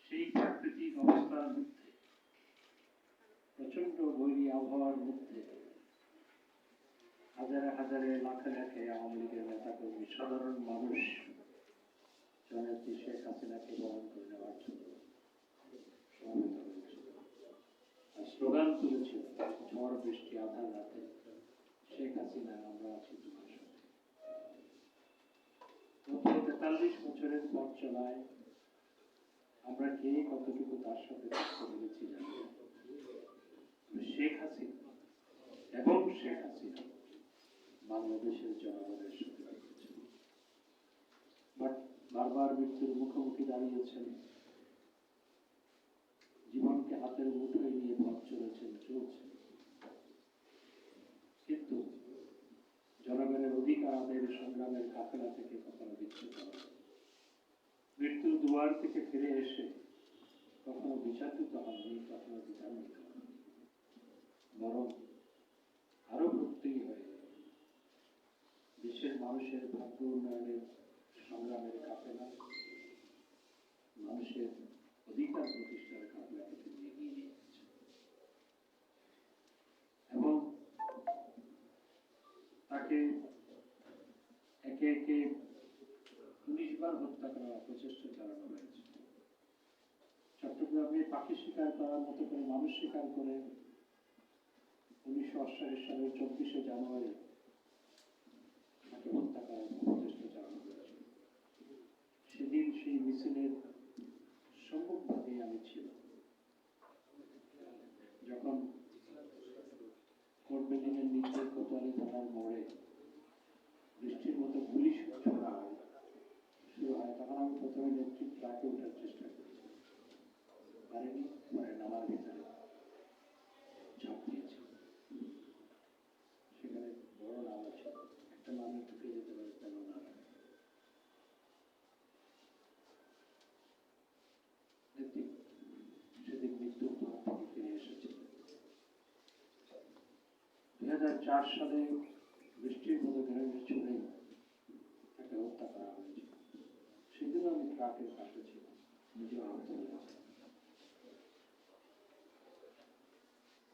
সেই প্রাকৃতিক অবস্থার মধ্যে, প্রচন্ড বৈরী আবহাওয়ার মধ্যে হাজারে হাজারে লাখে লাখে আওয়ামী লীগের নেতা কর্মী, সাধারণ মানুষ জননেত্রী শেখ হাসিনাকে বরণ করে নেওয়ার জন্য সমবেত হয়েছিল আর স্লোগান তুলেছিল, ঝড় বৃষ্টি আধার রাতে শেখ হাসিনা আমরা আছি তোমার সাথে। 43 বছরের পথ চলায় আমরা কে কতটুকু তার সাথে থাকতে পেরেছি জানি। শেখ হাসিনা এবং শেখ হাসিনা বাংলাদেশের জনগণের সাথে থাকছেন, বাট বারবার মৃত্যুর মুখোমুখি দাঁড়িয়েছেন, জীবনকে হাতের মুঠোয় নিয়ে পথ চলেছেন, চলছেন, কিন্তু জনগণের অধিকার আদায়ের সংগ্রামের কাফেলা থেকে কখনো বিচ্যুত হয়, মৃত্যুর দুয়ার থেকে ফিরে এসে কখনো বিচারিত হননি, কখনো বিচারিত হননি, বরং আরো প্রত্যয়ী হয়ে দেশের মানুষের ভাগ্য উন্নয়নের সংগ্রামের কাফেলা, মানুষের অধিকার প্রতিষ্ঠার কাফেলাকে তিনি এগিয়ে নিয়ে যাচ্ছেন। এবং তাকে একে একে 19 বার হত্যা করার অপচেষ্টা চালানো হয়েছে। চট্টগ্রামে পাখি শিকার করার মতো করে মানুষ শিকার করে 1948 সালের 24শে জানুয়ারি তাকে হত্যা করার অপচেষ্টা চালানো হয়েছে। সেদিন সেই মিছিলের সম্মুখভাগে আমি ছিলাম, যখন কোর্ট বিল্ডিং এর নিচে কোতোয়ালি থানার মোড়ে বৃষ্টির মতো গুলি ছোড়া শুরু হয়, তখন আমি প্রথমে নেত্রীর ট্রাকে ওঠার চেষ্টা করেছি, পারিনি, পরে নামার ভিতরে ঝাঁপ দিয়েছি। সেখানে বড় নালা ছিল, একটা মানুষ ঢুকে যেতে পারে তেমন নালা। নেত্রী সেদিন মৃত্যুর মুখ থেকে ফিরে এসেছিল। 2004 সালে বৃষ্টির মতো গ্রেনেড ছুড়ে তাকে হত্যা করা হয়েছে। সেদিন আমি ট্রাকের পাশে ছিলাম, নিজেও আহত হয়েছে।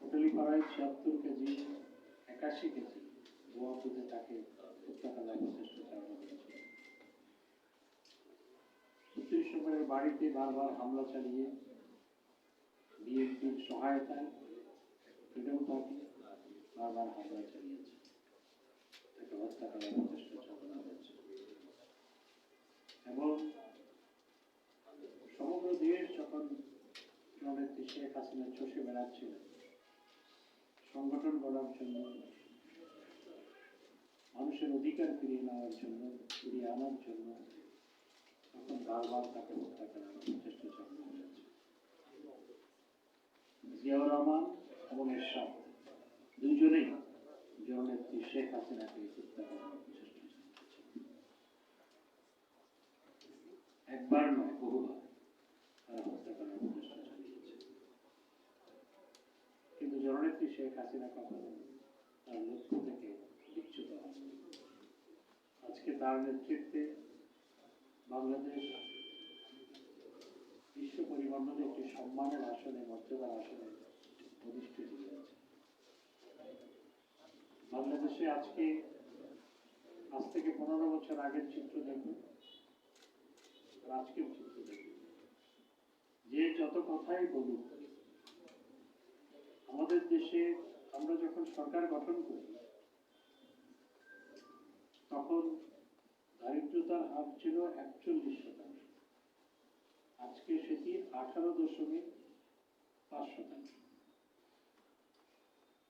কোটালীপাড়ায় 76 কেজি 81 কেজি বোমা পুঁতে তাকে হত্যা করার প্রচেষ্টা চালানো হয়েছিল। 36 নম্বরের বাড়িতে বারবার হামলা চালিয়ে বিএনপির সহায়তায় ফ্রিডম পার্টি বারবার হামলা চালিয়েছে, তাকে হত্যা করার প্রচেষ্টা চালানো হয়েছে। এবং সমগ্র দেশ যখন জননেত্রী শেখ হাসিনা চষে বেড়াচ্ছিলেন সংগঠন গড়ার জন্য, মানুষের অধিকার ফিরিয়ে নেওয়ার জন্য, ফিরিয়ে আনার জন্য, তখন বারবার তাকে হত্যা করার প্রচেষ্টা চালানো হয়েছে। জিয়াউর রহমান এবং এরশাদ দুইজনেই জননেত্রী শেখ হাসিনাকে হত্যা করার প্রচেষ্টা চালিয়েছে। একবার নয়, বহুবার তারা হত্যা করার প্রচেষ্টা চালিয়েছে, কিন্তু জননেত্রী শেখ হাসিনা কখনো তার লক্ষ্য থেকে বিচ্যুত হয়নি। আজকে তার নেতৃত্বে বাংলাদেশ বিশ্ব পরিমণ্ডলে একটি সম্মানের আসনে, মর্যাদার আসনে অধিষ্ঠিত হয়েছে। বাংলাদেশে আজকে আজ থেকে 15 বছর আগের চিত্র দেখুন, আজকের চিত্র দেখুন, যে যত কথাই বলুক, আমাদের দেশে আমরা যখন সরকার গঠন করি তখন দারিদ্রতার হার ছিল 41%, আজকে সেটি 18.5%,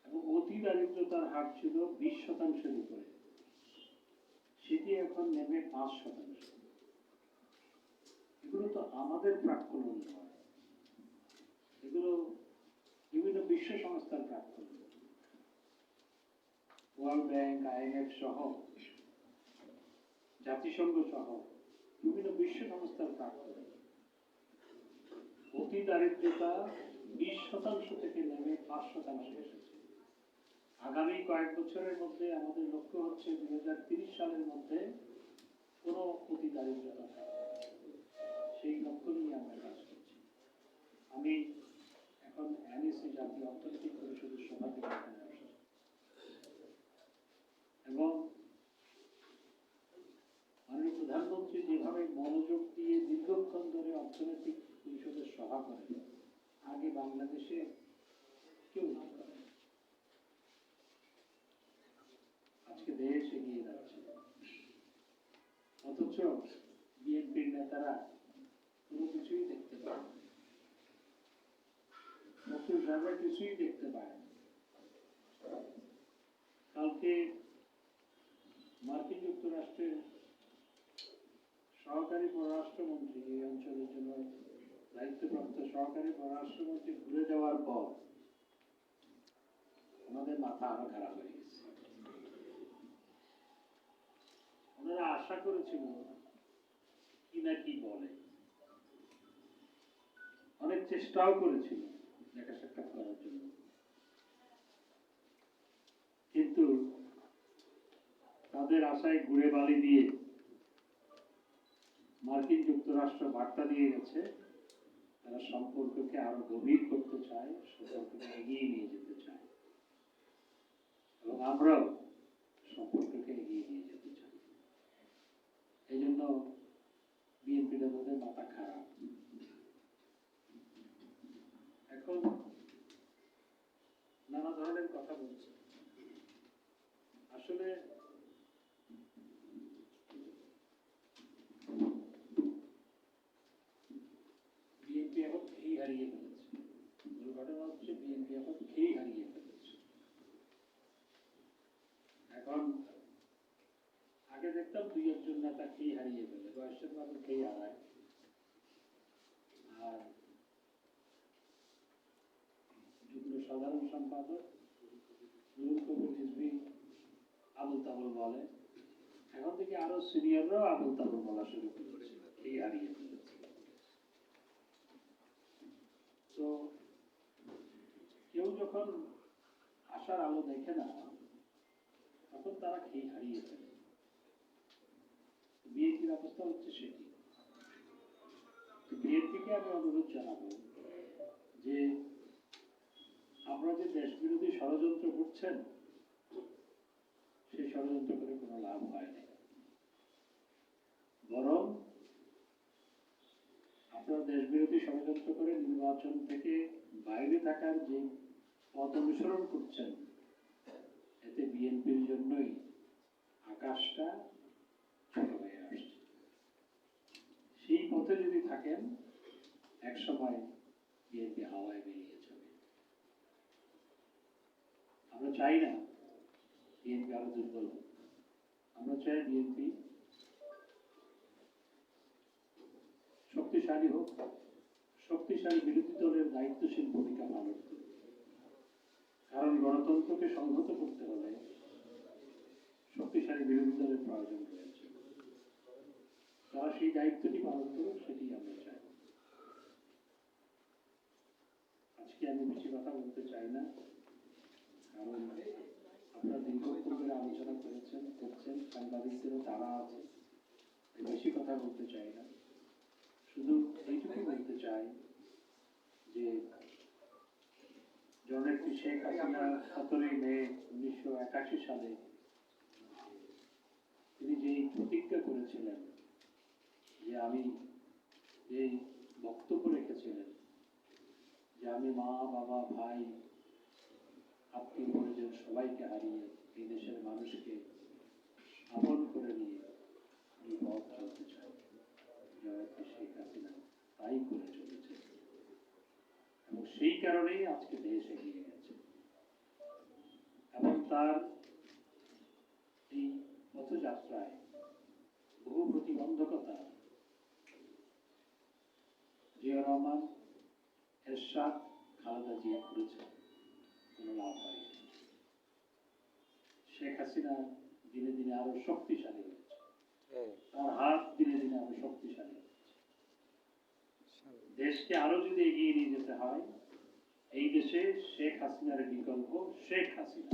এবং অতি দারিদ্রতার হার ছিল 20%-এর উপরে, সেটি এখন নেমে 5%। এগুলো তো আমাদের প্রাক্কলন নয়, এগুলো বিভিন্ন বিশ্ব সংস্থার প্রাক্কলন। ওয়ার্ল্ড ব্যাংক, IMF সহ, জাতিসংঘ সহ বিভিন্ন বিশ্ব সংস্থার প্রাক্কলন। অতি দারিদ্রতা 20% থেকে নেমে 5% এসেছে। আগামী কয়েক বছরের মধ্যে আমাদের লক্ষ্য হচ্ছে 2030 সালের মধ্যে কোনো অতি দারিদ্রতা থাকবে, সেই লক্ষ্য নিয়ে আমরা কাজ করছি। জাতীয় অর্থনৈতিক পরিষদের সভাপতি এখানে আসেন এবং মাননীয় প্রধানমন্ত্রী যেভাবে মনোযোগ দিয়ে দীর্ঘক্ষণ ধরে অর্থনৈতিক পরিষদের সভা করেন, আগে বাংলাদেশে কেউ না করেন। আজকে দেশ এগিয়ে যাচ্ছে, অথচ বিএনপির নেতারা কোনো কিছুই দেখতে পায় না, ডক্টর সাহেব কিছুই দেখতে পায় না। কালকে মার্কিন যুক্তরাষ্ট্রের সহকারী পররাষ্ট্রমন্ত্রী, এই অঞ্চলের জন্য দায়িত্বপ্রাপ্ত সহকারী পররাষ্ট্রমন্ত্রী ঘুরে যাওয়ার পর আমাদের মাথা আরো খারাপ হয়ে গেছে। ওনারা আশা করেছিল কি না কি বলে, অনেক চেষ্টাও করেছিল দেখা সাক্ষাৎ করার জন্য, কিন্তু তাদের আশায় ঘুরে বালি দিয়ে মার্কিন যুক্তরাষ্ট্র বার্তা দিয়ে গেছে তারা সম্পর্ককে আরো গভীর করতে চায়, সম্পর্ককে এগিয়ে নিয়ে যেতে চায়, এবং আমরাও সম্পর্ককে এগিয়ে নিয়ে যেতে চাই। এই জন্য বিএনপি নেতাদের মাথা খারাপ। এখন নানা ধরনের কথা বলছে। আসলে বিএনপি এখন খেই হারিয়ে ফেলেছে। মূল ঘটনা হচ্ছে বিএনপি এখন খেই হারিয়ে ফেলেছে। এখন আগে দেখতাম দুই একজন নেতা খেই হারিয়ে ফেলে, বয়সের মতো খেই হারায়, আর যুগ্ম সাধারণ সম্পাদক নুরুল কবির রিজভী আবুল তাবুল বলে। এখন থেকে আরো সিনিয়ররাও আবুল তাবুল বলা শুরু করেছে, খেই হারিয়ে ফেলেছে। তো কেউ যখন আশার আলো দেখে না, তখন তারা খেই হারিয়ে ফেলে। বিএনপির অবস্থা হচ্ছে সেটি। বিএনপিকে আমি অনুরোধ জানাবো যে আমরা যে দেশ বিরোধী ষড়যন্ত্র করছেন, সেই ষড়যন্ত্র করে কোনো লাভ হয় না, বরং আপনারা দেশ বিরোধী ষড়যন্ত্র করে নির্বাচন থেকে বাইরে থাকার যে পথ অনুসরণ করছেন, এতে বিএনপির জন্যই আকাশটা ছোট হয়ে আসছে। সেই পথে যদি থাকেন, এক সময় বিএনপি হাওয়ায় বেরিয়ে যাবে। আমরা চাই না বিএনপি আরো দুর্বল হোক। আমরা চাই বিএনপি শক্তিশালী হোক, শক্তিশালী বিরোধী দলের দায়িত্বশীল ভূমিকা পালন করবে। কারণ গণতন্ত্রকে সংহত করতে হলে শক্তিশালী বিরোধী দলের প্রয়োজন রয়েছে। তারা সেই দায়িত্বটি পালন করুক, সেটি আমরা চাই। আজকে আমি বেশি কথা বলতে চাই না, কারণ আপনারা দীর্ঘক্ষণ ধরে আলোচনা করছেন, সাংবাদিকদেরও তারা আছে, বেশি কথা বলতে চাই না। শুধু এইটুকু বলতে চাই যে জননেত্রী শেখ হাসিনা 17 মে 1981 সালে তিনি যে প্রতিজ্ঞা করেছিলেন, যে আমি যে বক্তব্য রেখেছিলেন যে আমি মা, বাবা, ভাই, আত্মীয় পরিজন সবাইকে হারিয়ে এই দেশের মানুষকে আপন করে নিয়ে এই পথ চলতে চাই, জননেত্রী শেখ হাসিনা তাই করে চলেছে, এবং সেই কারণেই আজকে দেশ এগিয়ে গেছে। এবং তার এই পথযাত্রায় বহু প্রতিবন্ধকতা জিয়া রহমান, এরশাদ, খালেদা জিয়া করেছে, কোনো লাভ হয়নি। শেখ হাসিনা দিনে দিনে আরো শক্তিশালী হয়েছে, তার হাত দিনে দিনে আরো শক্তিশালী হচ্ছে। দেশকে আরো যদি এগিয়ে নিয়ে যেতে হয়, এই দেশে শেখ হাসিনার বিকল্প শেখ হাসিনা।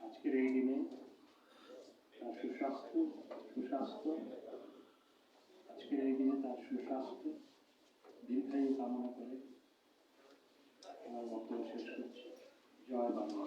আজকের এই দিনে তার সুস্বাস্থ্য, আজকের এই দিনে তার সুস্বাস্থ্য দীর্ঘায়ু কামনা করে আমার বক্তব্য শেষ করছি। জয় বাংলা।